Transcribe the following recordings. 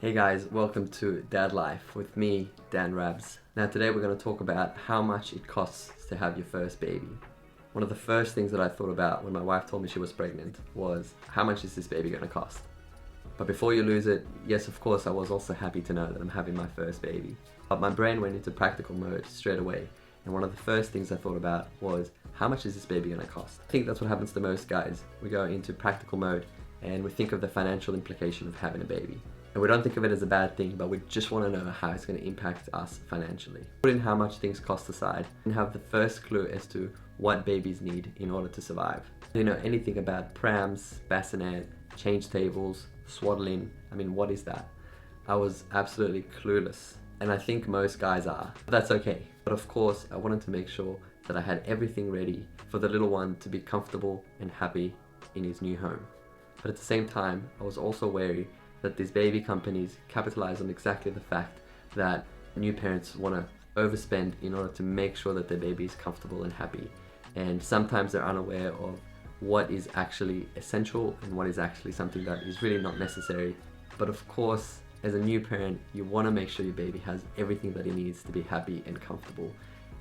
Hey guys, welcome to Dad Life with me, Dan Rabs. Now today we're going to talk about how much it costs to have your first baby. One of the first things that I thought about when my wife told me she was pregnant was, how much is this baby going to cost? But before you lose it, yes, of course, I was also happy to know that I'm having my first baby. But my brain went into practical mode straight away. And one of the first things I thought about was, how much is this baby going to cost? I think that's what happens to most guys. We go into practical mode and we think of the financial implication of having a baby. And we don't think of it as a bad thing, but we just want to know how it's going to impact us financially. Putting how much things cost aside and have the first clue as to what babies need in order to survive. Do you know anything about prams, bassinet, change tables, swaddling? I mean, what is that? I was absolutely clueless. And I think most guys are. But that's okay. But of course, I wanted to make sure that I had everything ready for the little one to be comfortable and happy in his new home. But at the same time, I was also wary that these baby companies capitalize on exactly the fact that new parents want to overspend in order to make sure that their baby is comfortable and happy. And sometimes they're unaware of what is actually essential and what is actually something that is really not necessary. But of course, as a new parent, you want to make sure your baby has everything that he needs to be happy and comfortable.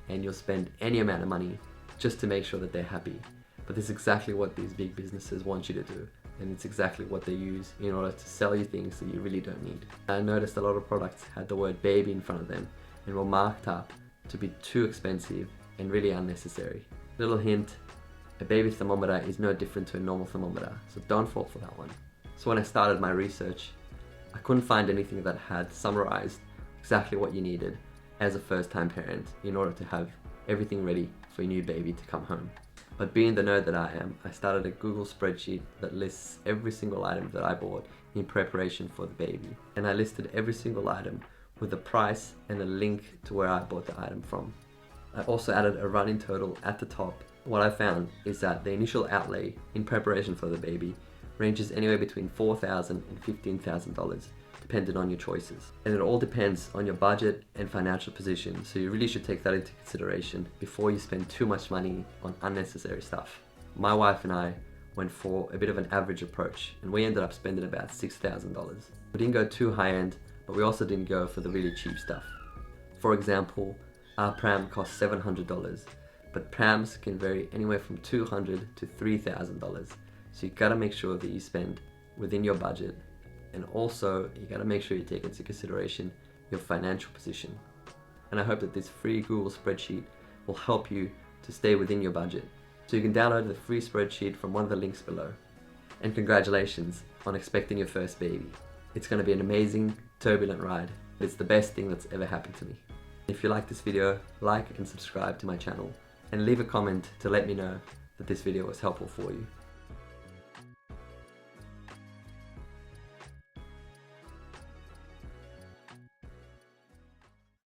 And you'll spend any amount of money just to make sure that they're happy. But this is exactly what these big businesses want you to do. And it's exactly what they use in order to sell you things that you really don't need. I noticed a lot of products had the word baby in front of them and were marked up to be too expensive and really unnecessary. Little hint, a baby thermometer is no different to a normal thermometer, so don't fall for that one. So when I started my research, I couldn't find anything that had summarized exactly what you needed as a first-time parent in order to have everything ready for your new baby to come home. But being the nerd that I am, I started a Google Spreadsheet that lists every single item that I bought in preparation for the baby. And I listed every single item with the price and a link to where I bought the item from. I also added a running total at the top. What I found is that the initial outlay in preparation for the baby ranges anywhere between $4,000 and $15,000, depending on your choices. And it all depends on your budget and financial position, so you really should take that into consideration before you spend too much money on unnecessary stuff. My wife and I went for a bit of an average approach, and we ended up spending about $6,000. We didn't go too high end, but we also didn't go for the really cheap stuff. For example, our pram cost $700, but prams can vary anywhere from $200 to $3,000. So you gotta make sure that you spend within your budget. And also, you gotta make sure you take into consideration your financial position. And I hope that this free Google Spreadsheet will help you to stay within your budget. So you can download the free spreadsheet from one of the links below. And congratulations on expecting your first baby. It's gonna be an amazing, turbulent ride. It's the best thing that's ever happened to me. If you like this video, like and subscribe to my channel. And leave a comment to let me know that this video was helpful for you.